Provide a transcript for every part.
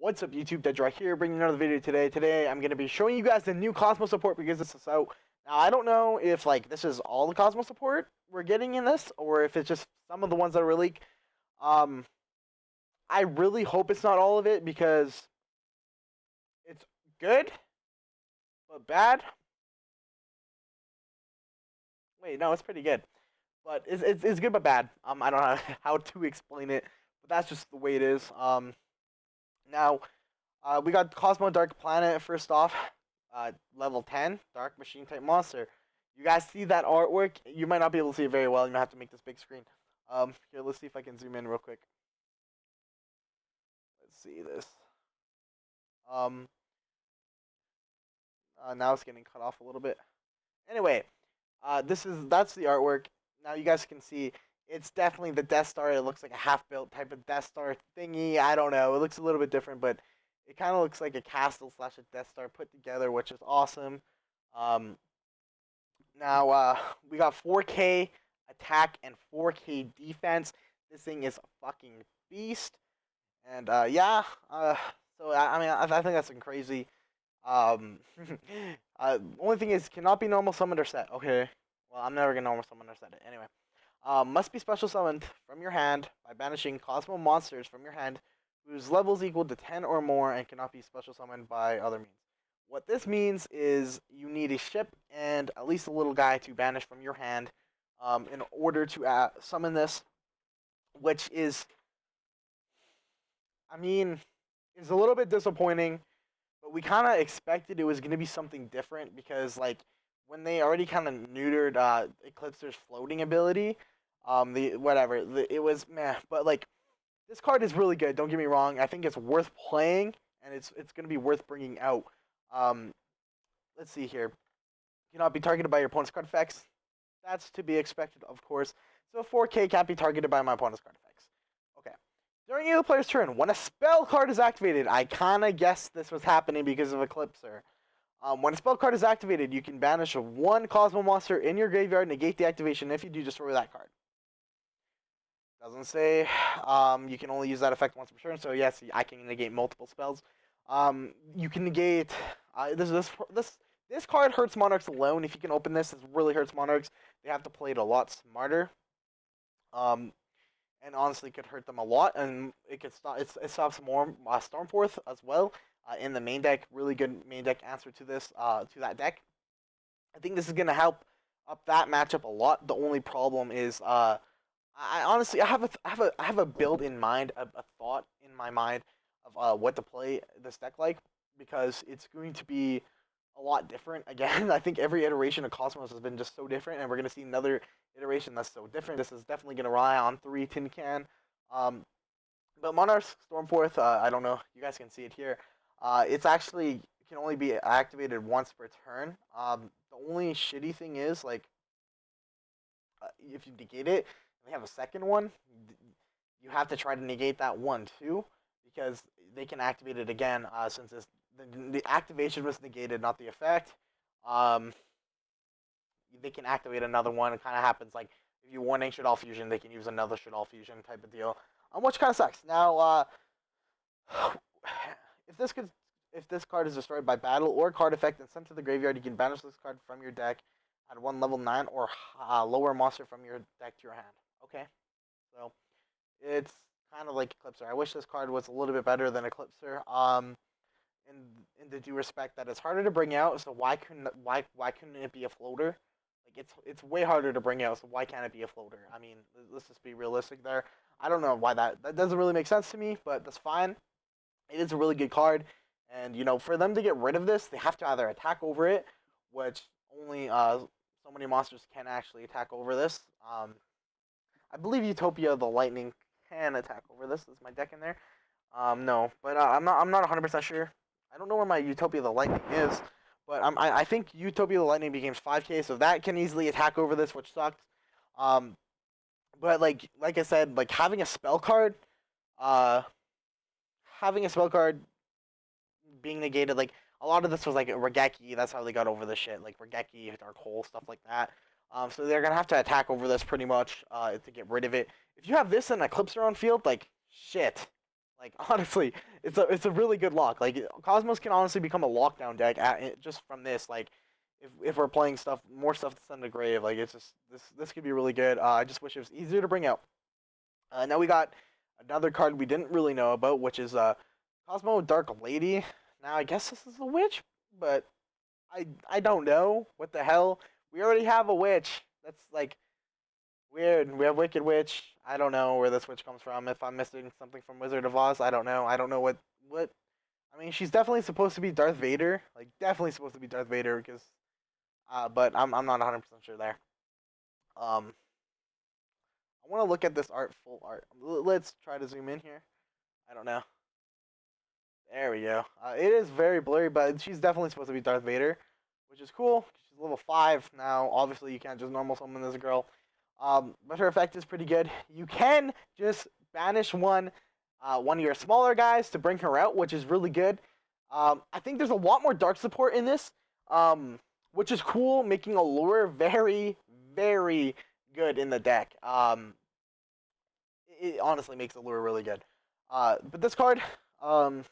What's up, YouTube? Dead right here, bringing another video today. Today, I'm going to be showing you guys the new Cosmo support because this is out. Now, I don't know if, this is all the Cosmo support we're getting in this, or if it's just some of the ones that are leaked. Um, I really hope it's not all of it because it's good, but bad. Wait, no, it's pretty good. But it's good but bad. I don't know how to explain it, but that's just the way it is. Now, we got Cosmo Dark Planet first off, level 10, Dark Machine type monster. You guys see that artwork? You might not be able to see it very well. You might have to make this big screen. Here, let's see if I can zoom in real quick. Let's see this. Um, Now it's getting cut off a little bit. Anyway, that's the artwork. Now you guys can see it's definitely the Death Star. It looks like a half-built type of Death Star thingy. I don't know. It looks a little bit different, but it kind of looks like a castle slash a Death Star put together, which is awesome. Um, Now we got 4K attack and 4K defense. This thing is a fucking beast, and yeah. So I mean, I think that's crazy. Um, Only thing is, cannot be normal summoned or set. Okay. Well, I'm never gonna normal summon or set it anyway. Must be special summoned from your hand by banishing Cosmo monsters from your hand whose levels equal to 10 or more and cannot be special summoned by other means. What this means is you need a ship and at least a little guy to banish from your hand in order to summon this, which is, I mean, is a little bit disappointing, but we kind of expected it was going to be something different because, when they already kind of neutered Eclipser's floating ability, it was meh. But this card is really good. Don't get me wrong. I think it's worth playing, and it's gonna be worth bringing out. Um, let's see here. Cannot be targeted by your opponent's card effects. That's to be expected, of course. So 4K can't be targeted by my opponent's card effects. Okay. During either player's turn, when a spell card is activated, I kind of guessed this was happening because of Eclipser. When a spell card is activated, you can banish one Cosmo monster in your graveyard, negate the activation. If you do, destroy that card. Doesn't say you can only use that effect once per turn, so yes, I can negate multiple spells. You can negate this card hurts Monarchs alone. If you can open this, it really hurts Monarchs. They have to play it a lot smarter. And honestly, could hurt them a lot, and it could stop. It stops more Stormforth as well in the main deck. Really good main deck answer to this to that deck. I think this is gonna help up that matchup a lot. The only problem is I honestly I have a build in mind, a thought in my mind of what to play this deck like, because it's going to be a lot different. Again, I think every iteration of Cosmos has been just so different, and we're gonna see another iteration that's so different. This is definitely gonna rely on 3 Tin Can. But Monarch's Stormforth, I don't know. You guys can see it here. It's actually can only be activated once per turn. The only shitty thing is if you negate it, and they have a second one, you have to try to negate that one too, because they can activate it again since the activation was negated, not the effect. Um, they can activate another one. It kind of happens like if you want Ancient All Fusion, they can use another Shadal Fusion type of deal, which kind of sucks. Now, if this could, if this card is destroyed by battle or card effect and sent to the graveyard, you can banish this card from your deck at one level 9 or lower monster from your deck to your hand. Okay, so it's kind of like Eclipser. I wish this card was a little bit better than Eclipser. In the due respect that it's harder to bring out, so why couldn't it be a floater? Like it's way harder to bring out, so why can't it be a floater? I mean, let's just be realistic there. I don't know why that doesn't really make sense to me, but that's fine. It is a really good card, and for them to get rid of this, they have to either attack over it, which only so many monsters can actually attack over this. I believe Utopia the Lightning can attack over this. Is my deck in there? No, but I'm not 100% sure. I don't know where my Utopia the Lightning is, but I think Utopia the Lightning becomes 5K, so that can easily attack over this, which sucks. Um, but like I said, having a spell card, uh, being negated, a lot of this was like Regeki. That's how they got over this shit, like Regeki, Dark Hole, stuff like that. So they're gonna have to attack over this pretty much to get rid of it. If you have this and Eclipser on field, shit, Like honestly, it's a really good lock. Like Cosmos can honestly become a lockdown deck just from this. Like if we're playing more stuff to send to grave, like it's just this could be really good. I just wish it was easier to bring out. Now we got another card we didn't really know about, which is Cosmo Dark Lady. Now I guess this is a witch, but I don't know what the hell. We already have a witch. That's like weird. We have Wicked Witch. I don't know where this witch comes from. If I'm missing something from Wizard of Oz, I don't know. I don't know what. I mean, she's definitely supposed to be Darth Vader. Like definitely supposed to be Darth Vader because. But I'm not 100% sure there. Um, I want to look at this art, full art. Let's try to zoom in here. I don't know. There we go. It is very blurry, but she's definitely supposed to be Darth Vader, which is cool. She's level 5 now. Obviously, you can't just normal summon this girl. But her effect is pretty good. You can just banish one of your smaller guys to bring her out, which is really good. I think there's a lot more dark support in this, which is cool, making Allure very, very good in the deck. It honestly makes Allure really good. But this card, um,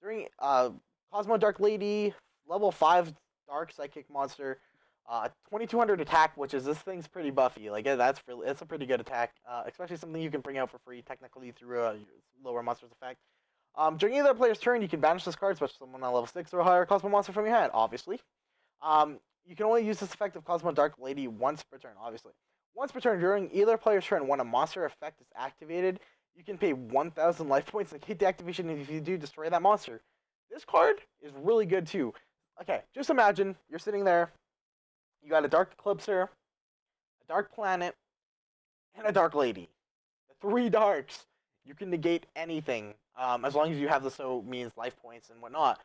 during Cosmo Dark Lady, level 5 Dark Psychic Monster, 2200 attack, which is this thing's pretty buffy. Like it's a pretty good attack, especially something you can bring out for free technically through your lower monster's effect. During either player's turn, you can banish this card, especially someone on level 6 or higher Cosmo monster from your hand, obviously. You can only use this effect of Cosmo Dark Lady once per turn, obviously. Once per turn during either player's turn, when a monster effect is activated, you can pay 1,000 life points to hit the activation, and if you do, destroy that monster. This card is really good too. Okay, just imagine you're sitting there, you got a Dark Eclipser, a Dark Planet, and a Dark Lady. The 3 darks. You can negate anything, as long as you have the so means life points and whatnot.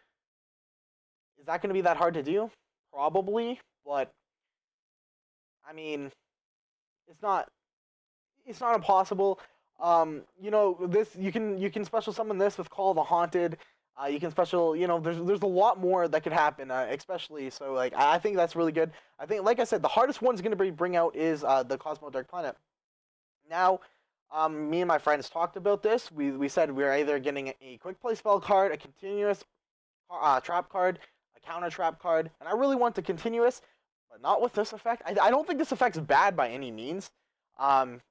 Is that going to be that hard to do? Probably, but I mean, it's not it's not impossible. This you can special summon this with Call of the Haunted. You can special, there's a lot more that could happen, especially so like I think that's really good. I think, like I said, the hardest one's gonna bring out is the Cosmo Dark Planet. Now, me and my friends talked about this. We said we're either getting a quick play spell card, a continuous trap card, a counter trap card, and I really want the continuous, but not with this effect. I don't think this effect's bad by any means,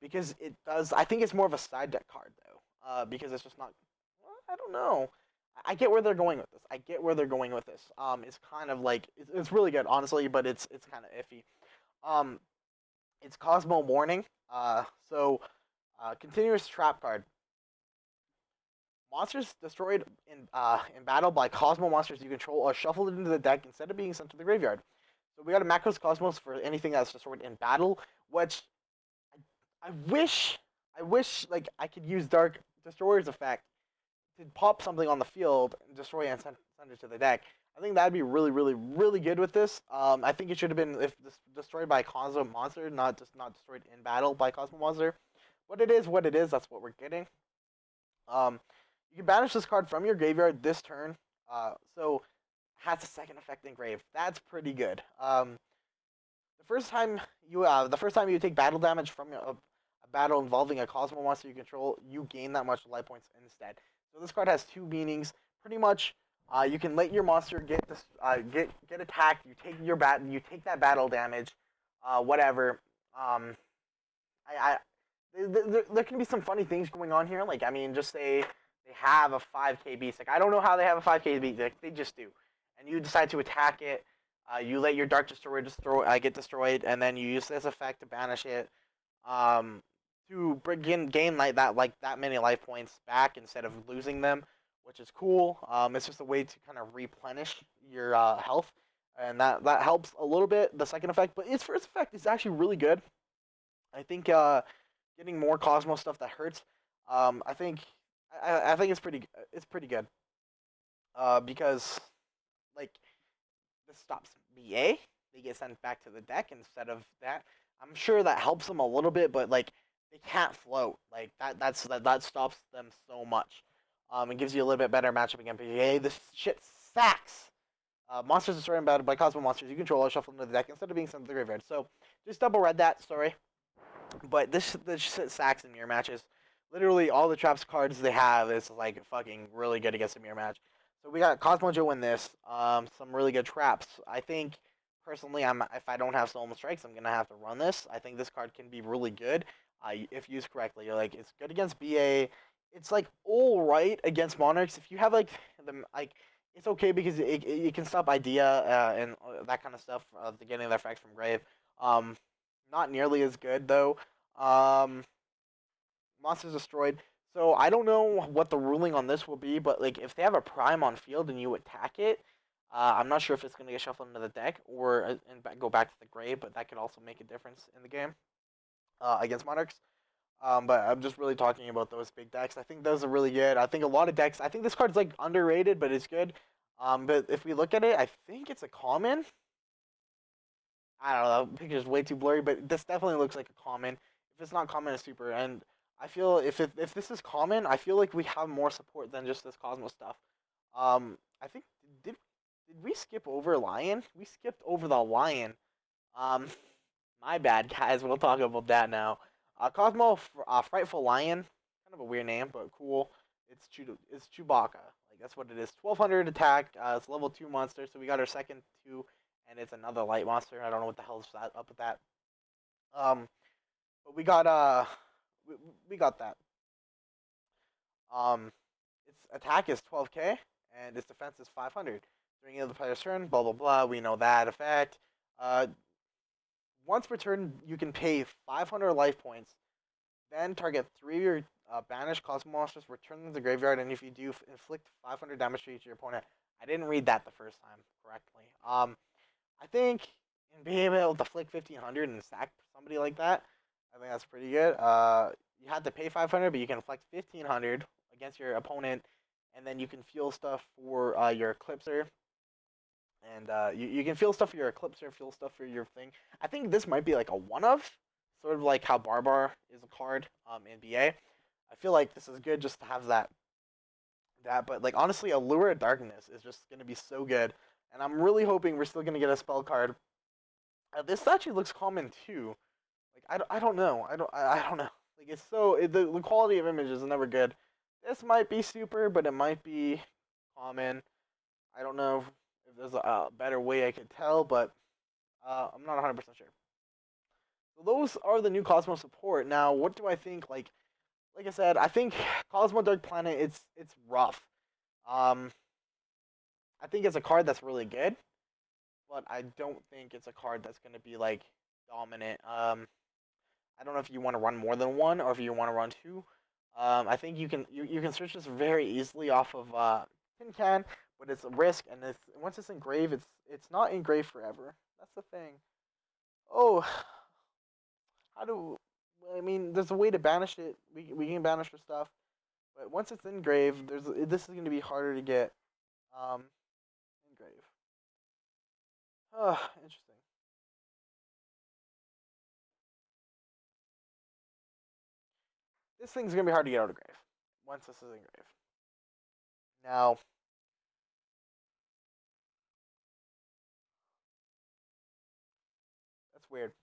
because it does. I think it's more of a side deck card though, because it's just not. Well, I don't know. I get where they're going with this. I get where they're going with this. It's kind of like it's really good, honestly, but it's kind of iffy. Um, it's Cosmo Warning. Continuous trap card. Monsters destroyed in battle by Cosmo monsters you control are shuffled into the deck instead of being sent to the graveyard. So we got a Macros Cosmos for anything that's destroyed in battle, which I wish like I could use Dark Destroyer's effect to pop something on the field and destroy and send it to the deck. I think that'd be really, really, really good with this. I think it should have been if this destroyed by Cosmo monster, not destroyed in battle by Cosmo monster. But it is what it is. That's what we're getting. Um, you can banish this card from your graveyard this turn. So has a second effect in grave. That's pretty good. The first time you take battle damage from a battle involving a Cosmo monster you control, you gain that much life points instead. So this card has 2 meanings. Pretty much, you can let your monster get this, get attacked. You take that battle damage, whatever. I there can be some funny things going on here. Like I mean, just say they have a 5k beast. Like I don't know how they have a 5k beast. Like, they just do, and you decide to attack it. You let your Dark Destroyer get destroyed, and then you use this effect to banish it. To gain like that many life points back instead of losing them, which is cool. It's just a way to kind of replenish your health, and that helps a little bit. The second effect, but its first effect is actually really good. I think getting more Cosmo stuff that hurts. I think it's pretty good. Because like this stops BA. They get sent back to the deck instead of that. I'm sure that helps them a little bit, but like they can't float. Like that stops them so much. It gives you a little bit better matchup against BA. This shit sacks. Monsters destroyed by Cosmo monsters you control are shuffled into the deck instead of being sent to the graveyard. So just double read that. Sorry. But this shit sacks in mirror matches. literally all the traps cards they have is like fucking really good against a mirror match. So we got Cosmo Joe in this. Some really good traps. I think personally, if I don't have Soulman Strikes, I'm gonna have to run this. I think this card can be really good, if used correctly. Like it's good against BA. It's like all right against Monarchs. If you have like the like, it's okay because it can stop Idea and that kind of stuff. The getting their effects from Grave. Um, Not nearly as good though. Um, Monsters destroyed. So I don't know what the ruling on this will be, but like if they have a prime on field and you attack it, I'm not sure if it's gonna get shuffled into the deck or go back to the grave, but that could also make a difference in the game against Monarchs. But I'm just really talking about those big decks. I think those are really good. I think a lot of decks. I think this card's like underrated, but it's good. But if we look at it, I think it's a common. I don't know. The picture's way too blurry, but this definitely looks like a common. If it's not common, it's super. And I feel if this is common, I feel like we have more support than just this Cosmo stuff. I think did did we skip over Lion? We skipped over the Lion. Um, my bad, guys. We'll talk about that now. Cosmo, frightful Lion. Kind of a weird name, but cool. It's Chewbacca. Like that's what it is. 1200 attack. It's level 2 monster. So we got our second 2, and it's another light monster. I don't know what the hell's that up with that. Um, but we, we got that. Um, its attack is 12k, and its defense is 500. During the player's turn, blah blah blah. We know that effect. Uh, Once per turn, you can pay 500 life points. Then target 3 of your banished Cosmo monsters, return them to the graveyard, and if you do, inflict 500 damage to each of your opponent. I didn't read that the first time correctly. I think in being able to flick 1500 and sack somebody like that, I think that's pretty good. You had to pay 500, but you can flex 1500 against your opponent, and then you can fuel stuff for your Eclipser. And you can fuel stuff for your Eclipser, fuel stuff for your thing. I think this might be like a one of, sort of like how Barbar is a card in BA. I feel like this is good just to have that. But like honestly, Allure of Darkness is just gonna be so good, and I'm really hoping we're still gonna get a spell card. This actually looks common too. Like I don't know. I don't know. Like it's the quality of image is never good. This might be super, but it might be common. I don't know if there's a better way I could tell, but I'm not 100% sure. So those are the new Cosmo support. Now, what do I think? Like I said, I think Cosmo Dark Planet it's rough. Um, I think it's a card that's really good, but I don't think it's a card that's gonna be like dominant. I don't know if you want to run more than one or if you want to run two. I think you can switch this very easily off of Tin Can, but it's a risk, and once it's engraved, it's not engraved forever. That's the thing. Oh, how do I mean? There's a way to banish it. We can banish the stuff, but once it's engraved, this is going to be harder to get engraved. Oh, interesting. This thing's going to be hard to get out of grave once this is engraved. Now, that's weird.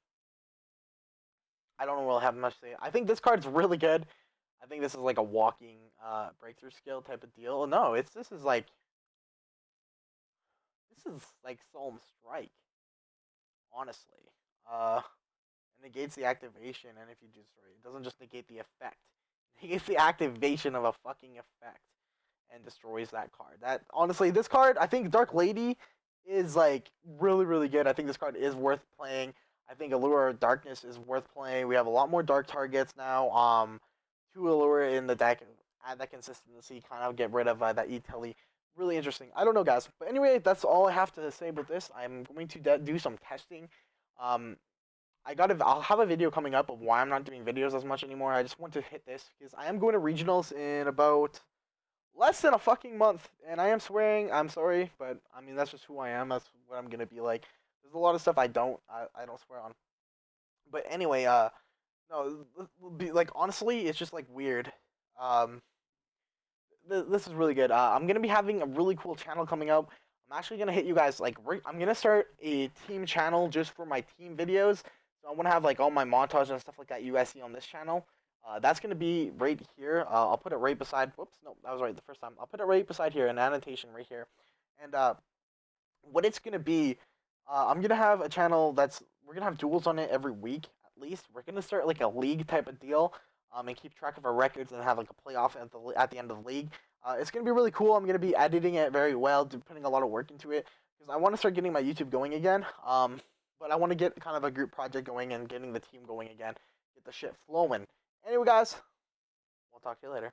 I don't really have much to say. I think this card's really good. I think this is like a walking breakthrough skill type of deal. No, this is like Solemn Strike, honestly. Uh, it negates the activation, and if you destroy it, it doesn't just negate the effect. It negates the activation of a fucking effect and destroys that card. That honestly, this card, I think Dark Lady is like really, really good. I think this card is worth playing. I think Allure of Darkness is worth playing. We have a lot more dark targets now. Two Allure in the deck, add that consistency, kind of get rid of that E-Telly. Really interesting. I don't know, guys. But anyway, that's all I have to say about this. I'm going to do some testing. Um, I'll have a video coming up of why I'm not doing videos as much anymore. I just want to hit this because I am going to regionals in about less than a fucking month, and I am swearing. I'm sorry, but I mean that's just who I am. That's what I'm gonna be like. There's a lot of stuff I don't swear on. But anyway, no, be like honestly, it's just like weird. Um, this is really good. I'm gonna be having a really cool channel coming up. I'm actually gonna hit you guys like I'm gonna start a team channel just for my team videos. So I want to have like all my montage and stuff like that you guys see on this channel. That's gonna be right here. I'll put it right beside. Whoops, no, that was right the first time. I'll put it right beside here, an annotation right here, and what it's gonna be. I'm gonna have a channel that's we're gonna have duels on it every week at least. We're gonna start like a league type of deal, and keep track of our records and have like a playoff at the end of the league. It's gonna be really cool. I'm gonna be editing it very well, putting a lot of work into it because I want to start getting my YouTube going again. But I want to get kind of a group project going and getting the team going again, get the shit flowing. Anyway, guys, we'll talk to you later.